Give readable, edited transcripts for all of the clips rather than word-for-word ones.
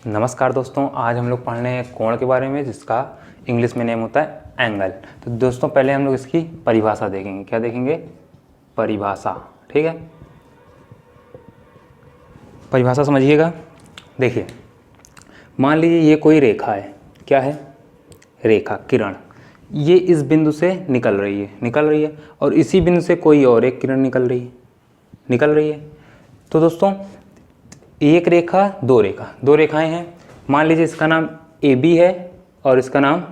नमस्कार दोस्तों, आज हम लोग पढ़ रहे हैं कोण के बारे में, जिसका इंग्लिश में नेम होता है एंगल। तो दोस्तों पहले हम लोग इसकी परिभाषा देखेंगे। क्या देखेंगे? परिभाषा। ठीक है, परिभाषा समझिएगा। देखिए, मान लीजिए ये कोई रेखा है। क्या है? रेखा, किरण। ये इस बिंदु से निकल रही है और इसी बिंदु से कोई और एक किरण निकल रही है। तो दोस्तों एक रेखा, दो रेखाएं हैं। मान लीजिए इसका नाम AB है और इसका नाम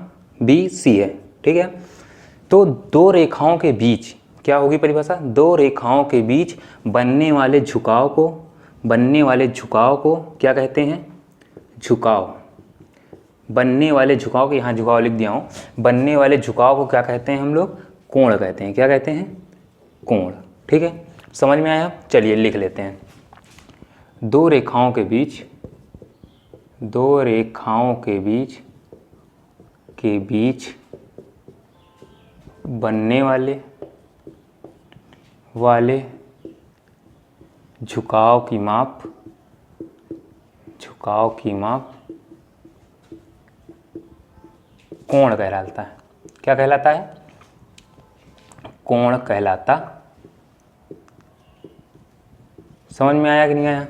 BC है। ठीक है, तो दो रेखाओं के बीच क्या होगी परिभाषा? दो रेखाओं के बीच बनने वाले झुकाव को क्या कहते हैं? झुकाव। बनने वाले झुकाव को, यहाँ झुकाव लिख दिया हूँ, बनने वाले झुकाव को क्या कहते हैं हम लोग? कोण कहते हैं। क्या कहते हैं? कोण। ठीक है, समझ में आया? चलिए लिख लेते हैं। दो रेखाओं के बीच बनने वाले झुकाव की माप कोण कहलाता है। क्या कहलाता है? कोण कहलाता। समझ में आया कि नहीं आया?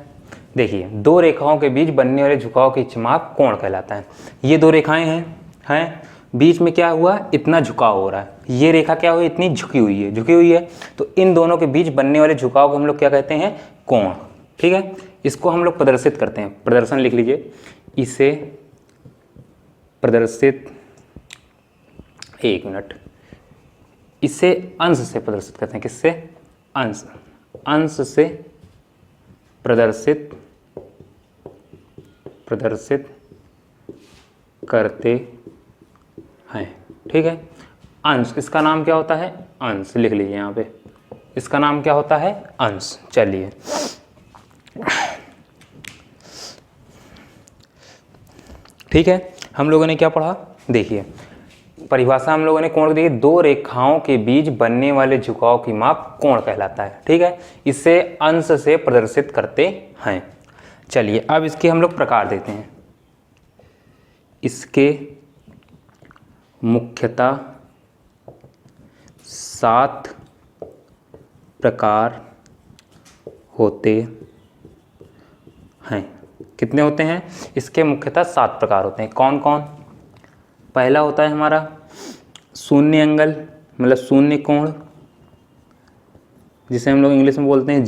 देखिए, दो रेखाओं के बीच बनने वाले झुकाव की माप कोण कहलाता है। ये दो रेखाएं हैं, बीच में क्या हुआ? इतना झुकाव हो रहा है। ये रेखा क्या हुई? इतनी झुकी हुई है। तो इन दोनों के बीच बनने वाले झुकाव को हम लोग क्या कहते हैं? कोण। ठीक है, इसको हम लोग प्रदर्शित करते हैं। प्रदर्शन लिख लीजिए। इसे प्रदर्शित, एक मिनट, इसे अंश से प्रदर्शित करते हैं। किससे? अंश से प्रदर्शित करते हैं। ठीक है, अंश, इसका नाम क्या होता है? अंश। लिख लीजिए यहाँ पे, इसका नाम क्या होता है? अंश। चलिए, ठीक है, हम लोगों ने क्या पढ़ा? देखिए, परिभाषा हम लोगों ने कोण दी। दो रेखाओं के बीच बनने वाले झुकाव की माप कोण कहलाता है। ठीक है, इसे अंश से प्रदर्शित करते हैं। चलिए, अब इसके हम लोग प्रकार देते हैं। इसके मुख्यतः 7 प्रकार होते हैं। कितने होते हैं? इसके मुख्यतः 7 प्रकार होते हैं। कौन कौन? पहला होता है हमारा शून्य एंगल, मतलब शून्य कोण, जिसे हम लोग इंग्लिश में बोलते हैं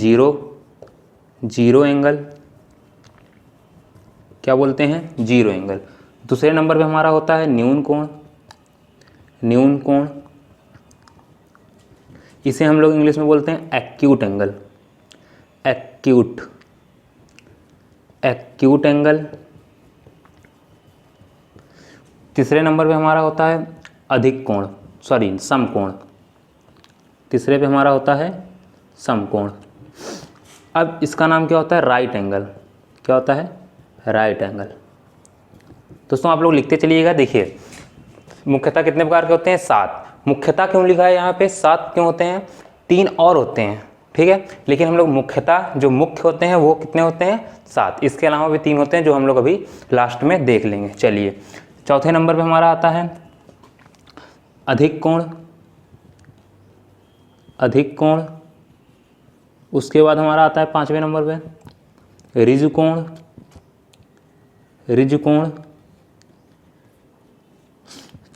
जीरो एंगल। क्या बोलते हैं? Zero angle. दूसरे नंबर पे हमारा होता है न्यून कोण। इसे हम लोग इंग्लिश में बोलते हैं एक्यूट एंगल। तीसरे नंबर पे हमारा होता है समकोण। तीसरे पे हमारा होता है समकोण। अब इसका नाम क्या होता है? Right angle. क्या होता है? Right angle. दोस्तों आप लोग लिखते चलिएगा। देखिए, मुख्यतः कितने प्रकार के होते हैं? 7। मुख्यतः क्यों लिखा है यहाँ पे? 7 क्यों होते हैं? 3 और होते हैं। ठीक है, लेकिन हम लोग मुख्यतः जो मुख्य होते हैं वो कितने होते हैं? 7। इसके अलावा भी 3 होते हैं जो हम लोग अभी लास्ट में देख लेंगे। चलिए, चौथे नंबर पे हमारा आता है अधिक कोण। उसके बाद हमारा आता है 5वें नंबर पे ऋजु कोण।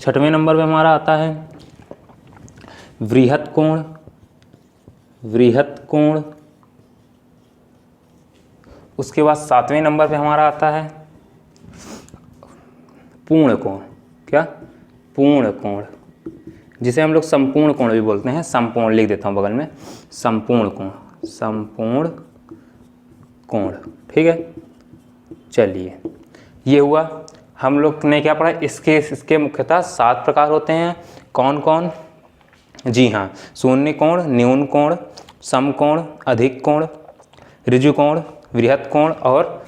6वें नंबर पे हमारा आता है वृहत कोण। उसके बाद 7वें नंबर पे हमारा आता है पूर्ण कोण। क्या? पूर्ण कोण, जिसे हम लोग संपूर्ण कोण भी बोलते हैं। संपूर्ण लिख देता हूँ बगल में, संपूर्ण कोण। ठीक है, चलिए, ये हुआ। हम लोग ने क्या पढ़ा? इसके मुख्यतः 7 प्रकार होते हैं। कौन कौन? जी हाँ, शून्य कोण, न्यून कोण, समकोण, अधिक कोण, ऋजु कोण, वृहत कोण और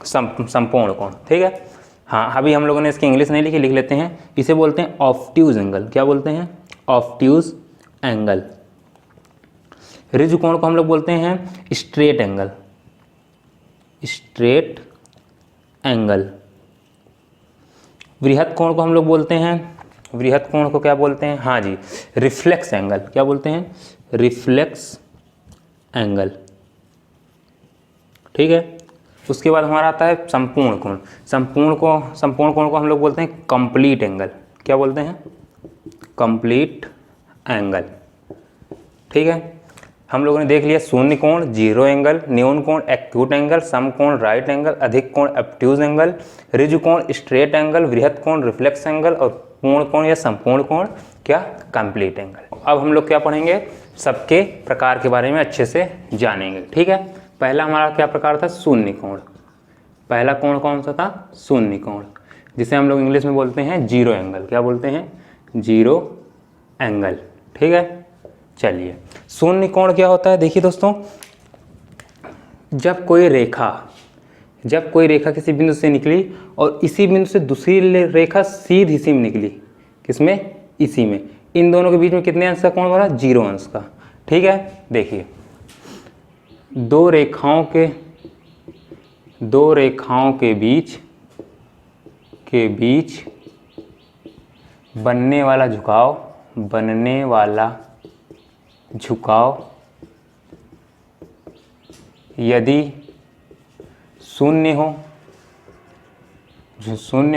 संपूर्ण कोण। ठीक है, हाँ, अभी हम लोगों ने इसकी इंग्लिश नहीं लिखी, लिख लेते हैं। इसे बोलते हैं ऑब्ट्यूज एंगल। क्या बोलते हैं? Obtuse angle. ऋजु कोण को हम लोग बोलते हैं स्ट्रेट एंगल। एंगल। वृहत कोण को हम लोग बोलते हैं, वृहत कोण को क्या बोलते हैं? हाँ जी, रिफ्लेक्स एंगल। क्या बोलते हैं? Reflex angle. ठीक है। उसके बाद हमारा आता है संपूर्ण कोण। संपूर्ण कोण को हम लोग बोलते हैं कंप्लीट एंगल। क्या बोलते हैं? Complete angle. ठीक है। हम लोगों ने देख लिया शून्य कोण, जीरो एंगल, न्यून कोण एक्यूट एंगल, सम कोण राइट एंगल, अधिक कोण ऑब्ट्यूज एंगल, ऋजु कोण स्ट्रेट एंगल, वृहत कोण रिफ्लेक्स एंगल और पूर्ण कोण या संपूर्ण कोण क्या? Complete angle. अब हम लोग क्या पढ़ेंगे? सबके प्रकार के बारे में अच्छे से जानेंगे। ठीक है। पहला हमारा क्या प्रकार था? शून्य कोण। पहला कोण कौन सा था? शून्य कोण, जिसे हम लोग इंग्लिश में बोलते हैं जीरो एंगल। क्या बोलते हैं? Zero angle. ठीक है। चलिए, शून्य कोण क्या होता है? देखिए दोस्तों, जब कोई रेखा किसी बिंदु से निकली और इसी बिंदु से दूसरी रेखा सीधी सी में निकली, किसमें? इसी में। इन दोनों के बीच में कितने अंश का कोण बना? जीरो अंश का। ठीक है। देखिए, दो रेखाओं के बीच बनने वाला झुकाव यदि शून्य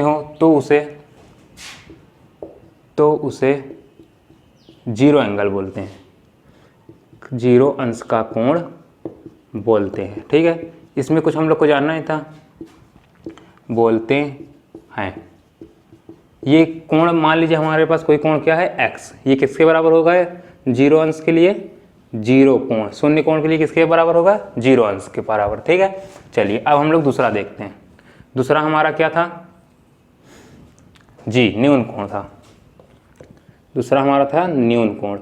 हो तो उसे जीरो एंगल बोलते हैं, जीरो अंश का कोण बोलते हैं। ठीक है। इसमें कुछ हम लोग को जानना ही था, बोलते हैं ये कोण। मान लीजिए हमारे पास कोई कोण क्या है? x। ये किसके बराबर होगा? जीरो अंश के लिए जीरो कोण, शून्य कोण के लिए किसके बराबर होगा? जीरो अंश के बराबर। ठीक है। चलिए, अब हम लोग दूसरा देखते हैं। दूसरा हमारा क्या था? जी, न्यून कोण था। दूसरा हमारा था न्यून कोण।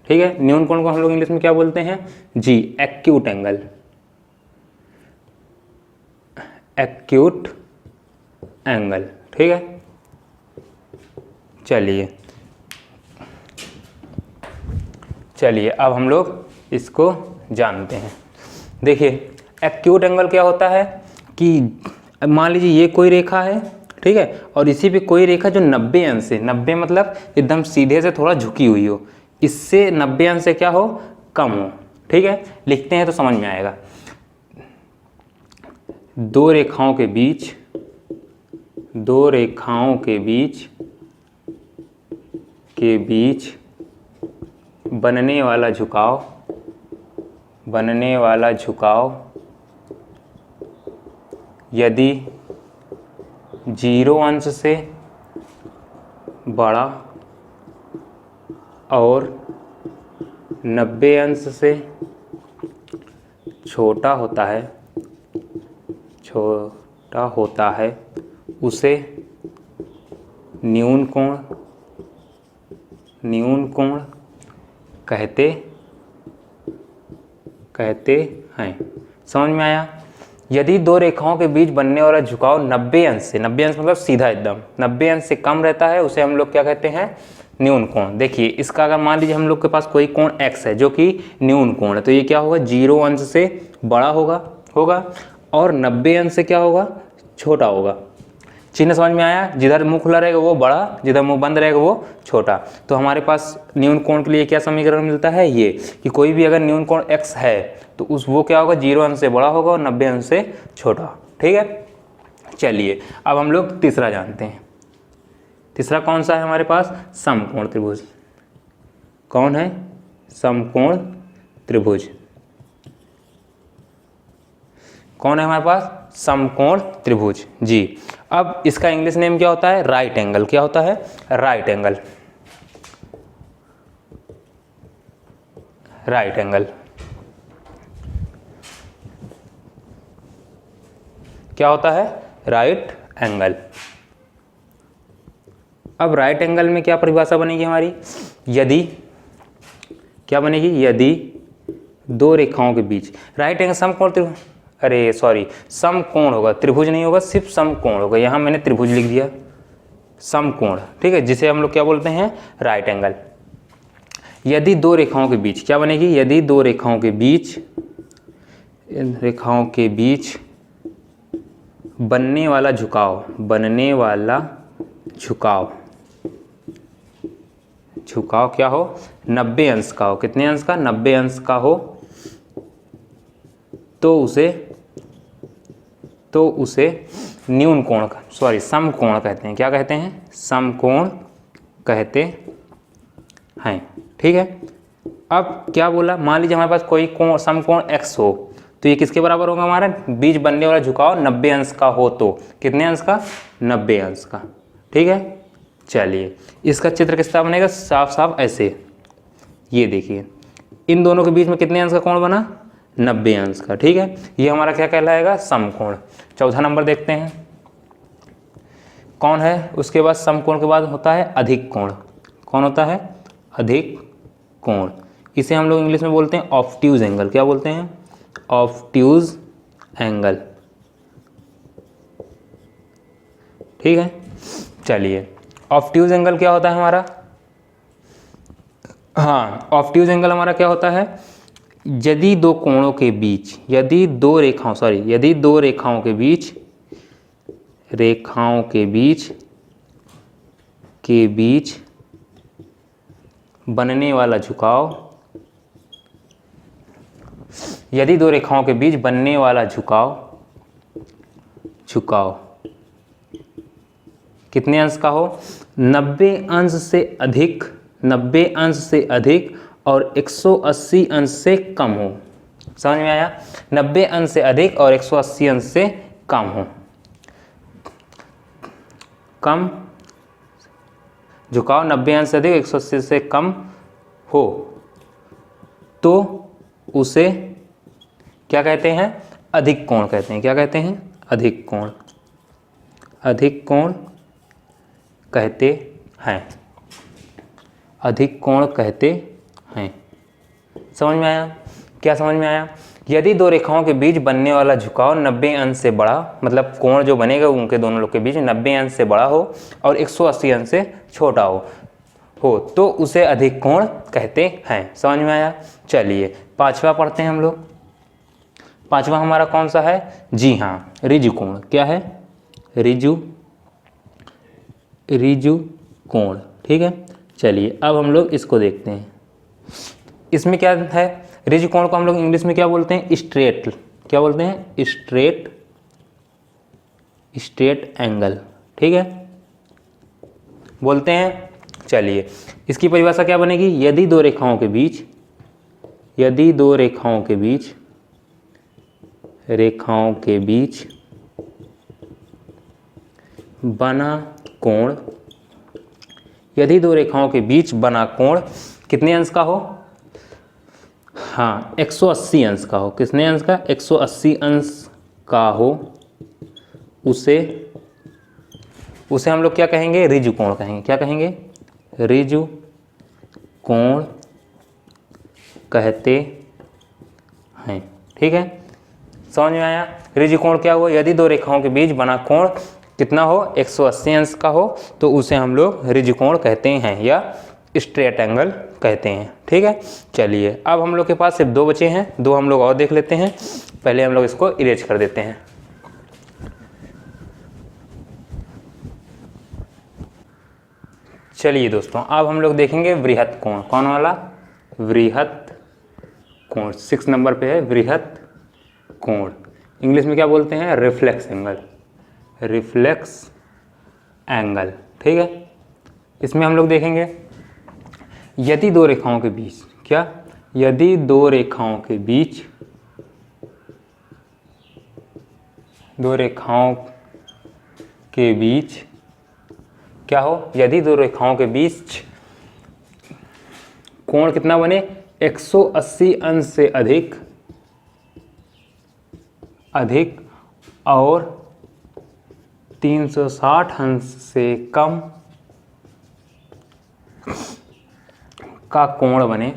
ठीक है। न्यून कोण को हम लोग इंग्लिश में क्या बोलते हैं? जी, एक्यूट एंगल। Acute angle. ठीक है। चलिए अब हम लोग इसको जानते हैं। देखिए, एक्यूट एंगल क्या होता है कि मान लीजिए ये कोई रेखा है, ठीक है, और इसी पे कोई रेखा जो 90 अंश से, 90 मतलब एकदम सीधे से थोड़ा झुकी हुई हो, इससे 90 अंश से क्या हो? कम हो। ठीक है। लिखते हैं तो समझ में आएगा। दो रेखाओं के बीच बनने वाला झुकाव यदि जीरो अंश से बड़ा और 90 अंश से छोटा होता है उसे न्यून कोण कहते हैं। समझ में आया? यदि दो रेखाओं के बीच बनने वाला झुकाव 90 अंश से, 90 अंश मतलब सीधा एकदम 90 अंश से कम रहता है, उसे हम लोग क्या कहते हैं? न्यून कोण। देखिए, इसका अगर मान लीजिए हम लोग के पास कोई कोण x है जो कि न्यून कोण है, तो ये क्या होगा? जीरो अंश से बड़ा होगा और 90 अंश से क्या होगा? छोटा होगा। चिन्ह समझ में आया? जिधर मुंह खुला रहेगा वो बड़ा, जिधर मुंह बंद रहेगा वो छोटा। तो हमारे पास न्यून कोण के लिए क्या समीकरण मिलता है? ये कि कोई भी अगर न्यून कोण x है तो वो क्या होगा? जीरो अंश से बड़ा होगा और 90 अंश से छोटा। ठीक है। चलिए, अब हम लोग तीसरा जानते हैं। तीसरा कौन सा है हमारे पास? समकोण त्रिभुज। कौन है? समकोण त्रिभुज। कौन है हमारे पास? समकोण त्रिभुज। जी। अब इसका इंग्लिश नेम क्या होता है? Right angle. क्या होता है? Right angle. राइट एंगल क्या होता है? Right angle. अब राइट एंगल में क्या परिभाषा बनेगी हमारी? यदि क्या बनेगी? यदि दो रेखाओं के बीच, राइट एंगल समकोण त्रिभुज, अरे सॉरी, समकोण होगा, त्रिभुज नहीं होगा, सिर्फ समकोण होगा। यहाँ मैंने त्रिभुज लिख दिया, समकोण। ठीक है, जिसे हम लोग क्या बोलते हैं? Right angle. यदि दो रेखाओं के बीच क्या बनेगी? यदि दो रेखाओं के बीच बनने वाला झुकाव, बनने वाला झुकाव, झुकाव क्या हो, 90 अंश का हो। कितने अंश का, 90 अंश का हो, तो उसे न्यून कोण का, सॉरी समकोण कहते हैं। क्या कहते हैं, समकोण कहते हैं। ठीक है। अब क्या बोला, मान लीजिए हमारे पास कोई कोण समकोण x हो, तो ये किसके बराबर होगा, हमारा बीच बनने वाला झुकाव 90 अंश का हो तो कितने अंश का, 90 अंश का। ठीक है। चलिए इसका चित्र किस तरह बनेगा, साफ साफ ऐसे, ये देखिए इन दोनों के बीच में कितने अंश का कोण बना, 90 अंश का। ठीक है। ये हमारा क्या कहलाएगा, समकोण। चौथा नंबर देखते हैं कौन है, उसके बाद समकोण के बाद होता है अधिक कोण। कौन होता है, अधिक कोण। इसे हम लोग इंग्लिश में बोलते हैं ऑब्ट्यूज एंगल। क्या बोलते हैं, ऑब्ट्यूज एंगल। ठीक है। चलिए ऑब्ट्यूज एंगल क्या होता है हमारा, हाँ ऑब्ट्यूज एंगल हमारा क्या होता है, यदि दो कोणों के बीच, यदि दो रेखाओं के बीच बनने वाला झुकाव, यदि दो रेखाओं के बीच बनने वाला झुकाव कितने अंश का हो, 90 अंश से अधिक, 90 अंश से अधिक और 180 अंश से कम हो। समझ में आया, 90 अंश से अधिक और 180 अंश से कम हो। कम झुकाव 90 अंश से अधिक 180 से कम हो तो उसे क्या कहते हैं, अधिक कोण कहते हैं। क्या कहते हैं, अधिक कोण, अधिक कोण कहते हैं, अधिक कोण कहते हैं। समझ में आया, क्या समझ में आया, यदि दो रेखाओं के बीच बनने वाला झुकाव 90 अंश से बड़ा, मतलब कोण जो बनेगा उनके दोनों लोग के बीच 90 अंश से बड़ा हो और 180 अंश से छोटा हो तो उसे अधिक कोण कहते हैं। समझ में आया। चलिए पांचवा पढ़ते हैं हम लोग। पांचवा हमारा कौन सा है, जी हाँ ऋजु कोण। क्या है, ऋजु कोण। ठीक है। चलिए अब हम लोग इसको देखते हैं। इसमें क्या है, ऋजु कोण को हम लोग इंग्लिश में क्या बोलते हैं, स्ट्रेट। क्या बोलते हैं, स्ट्रेट एंगल। ठीक है, बोलते हैं। चलिए इसकी परिभाषा क्या बनेगी, यदि दो रेखाओं के बीच बना कोण, यदि दो रेखाओं के बीच बना कोण कितने अंश का हो, हाँ 180 अंश का हो। कितने अंश का, 180 अंश का हो, उसे हम लोग क्या कहेंगे, ऋजु कोण कहेंगे। क्या कहेंगे, ऋजु कोण कहते हैं। ठीक है, समझ में आया। ऋजु कोण क्या हुआ, यदि दो रेखाओं के बीच बना कोण कितना हो, 180 अंश का हो तो उसे हम लोग ऋजु कोण कहते हैं या स्ट्रेट एंगल कहते हैं। ठीक है। चलिए अब हम लोग के पास सिर्फ दो बचे हैं, दो हम लोग और देख लेते हैं। पहले हम लोग इसको इरेज कर देते हैं। चलिए दोस्तों अब हम लोग देखेंगे वृहत कोण। कौन वाला, वृहत कोण। 6 नंबर पे है वृहत कोण। इंग्लिश में क्या बोलते हैं, रिफ्लेक्स एंगल। Reflex angle. ठीक है। इसमें हम लोग देखेंगे यदि दो रेखाओं के बीच, क्या, यदि दो रेखाओं के बीच, क्या हो, यदि दो रेखाओं के बीच कोण कितना बने, 180 अंश से अधिक और 360 अंश से कम का कोण बने,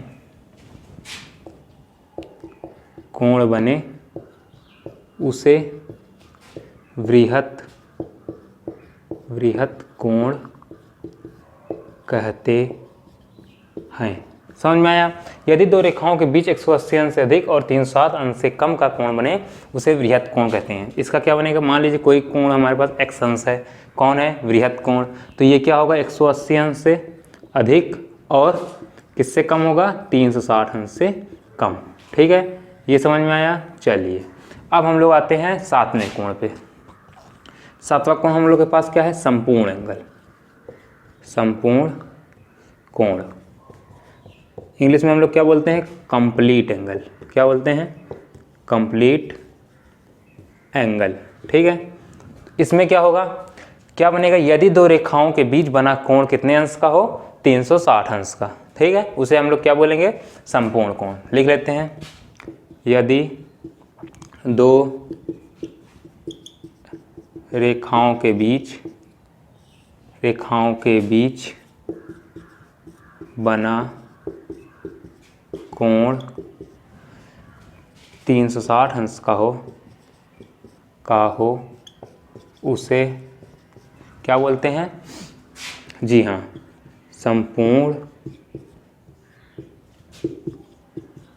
उसे वृहत कोण कहते हैं। समझ में आया। यदि दो रेखाओं के बीच 180 अंश से अधिक और 360 अंश से कम का कोण बने उसे वृहत कोण कहते हैं। इसका क्या बनेगा, मान लीजिए कोई कोण हमारे पास x अंश है, कौन है, वृहत कोण, तो ये क्या होगा 180 अंश से अधिक और किससे कम होगा, 360 अंश से कम। ठीक है, ये समझ में आया। चलिए अब हम लोग आते हैं सातवें कोण पे। सातवां कोण हम लोग के पास क्या है, संपूर्ण एंगल, संपूर्ण कोण। इंग्लिश में हम लोग क्या बोलते हैं, कंप्लीट एंगल। क्या बोलते हैं, कंप्लीट एंगल। ठीक है, इसमें क्या होगा, क्या बनेगा, यदि दो रेखाओं के बीच बना कोण कितने अंश का हो, 360 अंश का। ठीक है, उसे हम लोग क्या बोलेंगे, संपूर्ण कोण। लिख लेते हैं, यदि दो रेखाओं के बीच बना कोण 360 अंश का हो उसे क्या बोलते हैं, जी हाँ, संपूर्ण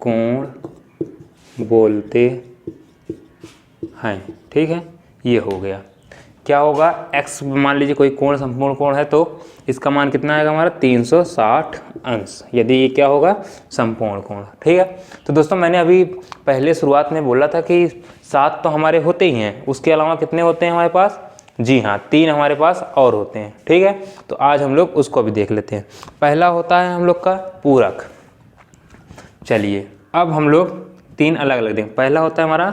कोण बोलते हैं। ठीक है, ये हो गया। क्या होगा, x मान लीजिए कोई कोण संपूर्ण कोण है तो इसका मान कितना आएगा हमारा, 360 अंश, यदि ये क्या होगा, संपूर्ण कोण। ठीक है, तो दोस्तों मैंने अभी पहले शुरुआत में बोला था कि 7 तो हमारे होते ही हैं, उसके अलावा कितने होते हैं हमारे पास, जी हाँ, 3 हमारे पास और होते हैं। ठीक है, तो आज हम लोग उसको भी देख लेते हैं। पहला होता है हम लोग का पूरक। चलिए अब हम लोग 3 अलग अलग देखें। पहला होता है हमारा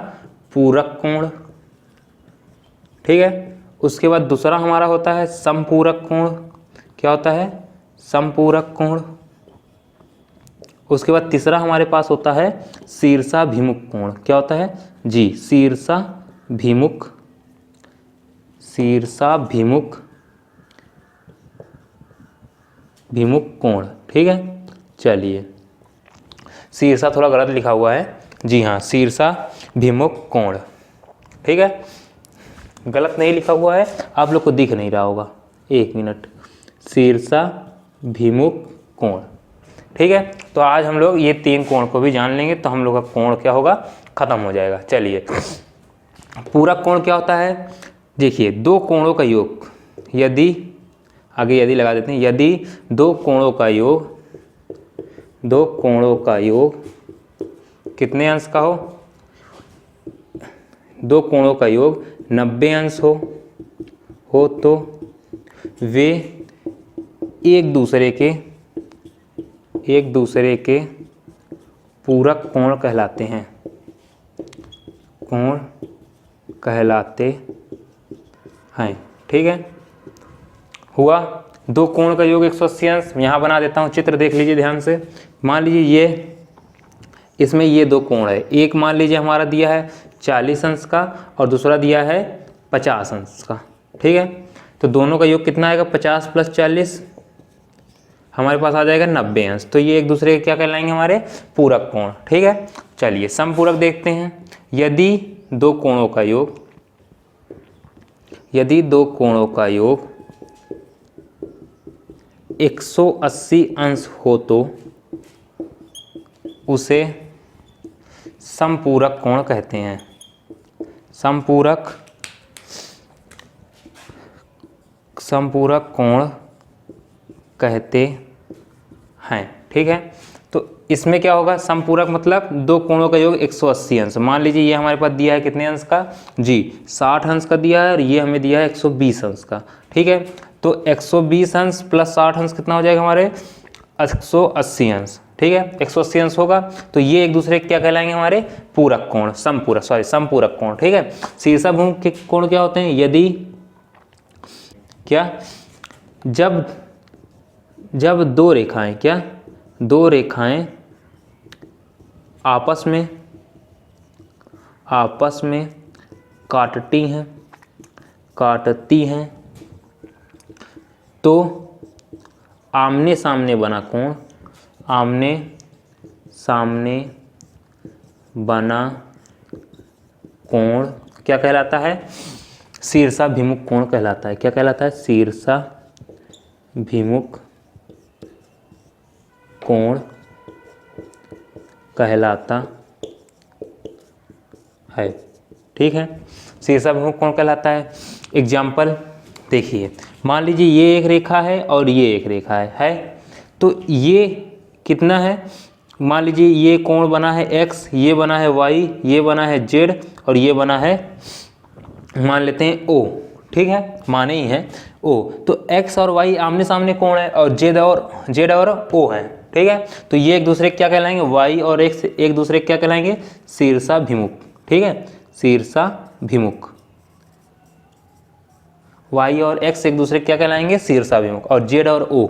पूरक कोण, ठीक है। उसके बाद दूसरा हमारा होता है समपूरक कोण। क्या होता है, समपूरक कोण। उसके बाद तीसरा हमारे पास होता है शीर्षाभिमुख कोण। क्या होता है जी, शीर्षाभिमुख कोण। ठीक है, चलिए शीर्षा थोड़ा गलत लिखा हुआ है, जी हाँ, शीर्षाभिमुख कोण। ठीक है, गलत नहीं लिखा हुआ है, आप लोग को दिख नहीं रहा होगा, एक मिनट, शीर्षाभिमुख कोण। ठीक है, तो आज हम लोग ये 3 कोण को भी जान लेंगे तो हम लोग का कोण क्या होगा, खत्म हो जाएगा। चलिए पूरक कोण क्या होता है, देखिए दो कोणों का योग, यदि आगे यदि लगा देते हैं, यदि दो कोणों का योग कितने अंश का दो कोणों का योग 90 अंश हो तो वे एक दूसरे के पूरक कोण कहलाते हैं। ठीक है, हुआ दो कोण का योग 180 अंश। यहाँ बना देता हूँ चित्र, देख लीजिए ध्यान से। मान लीजिए ये इसमें ये दो कोण है, एक मान लीजिए हमारा दिया है 40 अंश का और दूसरा दिया है 50 अंश का। ठीक है, तो दोनों का योग कितना आएगा, 50 + 40 हमारे पास आ जाएगा 90 अंश। तो ये एक दूसरे के क्या कहलाएंगे, हमारे पूरक कोण। ठीक है, चलिए समपूरक देखते हैं। यदि दो कोणों का योग 180 अंश हो तो उसे समपूरक कोण कहते हैं। समपूरक कोण कहते हैं। ठीक है, तो इसमें क्या होगा, समपूरक मतलब दो कोणों का योग 180 अंश। मान लीजिए ये हमारे पास दिया है कितने अंश का, जी 60 अंश का दिया है, और ये हमें दिया है 120 अंश का। ठीक है, तो 120 अंश + 60 अंश कितना हो जाएगा हमारे, 180 अंश। ठीक है, 180 अंश होगा, तो ये एक दूसरे क्या कहलाएंगे, हमारे पूरक कोण, समपूरक कोण। ठीक है, शीर्षाभिमुख के कोण क्या होते हैं, यदि जब दो रेखाएं आपस में काटती हैं तो आमने सामने बना कोण क्या कहलाता है, शीर्षाभिमुख कोण कहलाता है। क्या कहलाता है, शीर्षाभिमुख कोण कहलाता है। ठीक है, शीर्षाभिमुख कोण कहलाता है। एग्जाम्पल देखिए, मान लीजिए ये एक रेखा है और ये एक रेखा है तो ये कितना है, मान लीजिए ये कोण बना है x, ये बना है y, ये बना है z और ये बना है मान लेते हैं o। ठीक है, माने ही है o, तो x और y आमने सामने कोण है और z और o है। ठीक है, तो ये एक दूसरे क्या कहलाएंगे, y और x एक दूसरे क्या कहलाएंगे, शीर्षाभिमुख। ठीक है, शीर्षाभिमुख, y और x एक दूसरे क्या कहलाएंगे, शीर्षाभिमुख, और z और o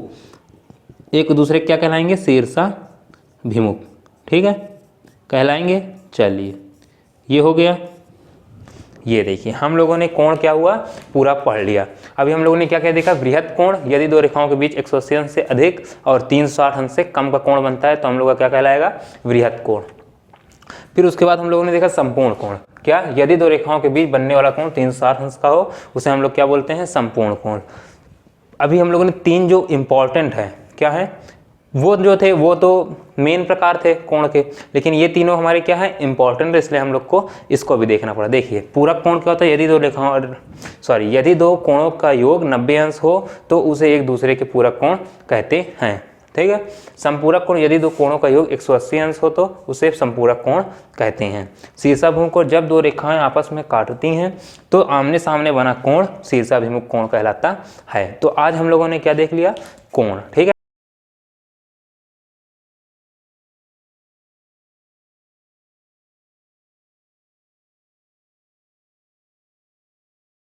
एक दूसरे क्या कहलाएंगे, शीर्षाभिमुख। ठीक है, कहलाएंगे। चलिए ये हो गया। ये देखिए हम लोगों ने कोण क्या हुआ पूरा पढ़ लिया। अभी हम लोगों ने क्या क्या देखा, बृहत कोण यदि दो रेखाओं के बीच 180 अंश से अधिक और 360 अंश से कम का कोण बनता है तो हम लोग का क्या कहलाएगा, बृहत कोण। फिर उसके बाद हम लोगों ने देखा संपूर्ण कोण, क्या, यदि दो रेखाओं के बीच बनने वाला कोण 360 अंश का हो उसे हम लोग क्या बोलते हैं, संपूर्ण कोण। अभी हम लोगों ने तीन जो इम्पॉर्टेंट है क्या है, वो जो थे वो तो मेन प्रकार थे कोण के, लेकिन ये तीनों हमारे क्या है, इंपॉर्टेंट, इसलिए हम लोग को इसको भी देखना पड़ा। देखिए पूरक कोण क्या होता है, यदि दो कोणों का योग 90 अंश हो तो उसे एक दूसरे के पूरक कोण कहते हैं। ठीक है, संपूरक कोण यदि दो कोणों का योग 180 अंश हो तो उसे संपूरक कोण कहते हैं। शीर्षाभिमुख को जब दो रेखाएं आपस में काटती हैं तो आमने सामने बना कोण शीर्षाभिमुख कोण कहलाता है। तो आज हम लोगों ने क्या देख लिया, कोण। ठीक है।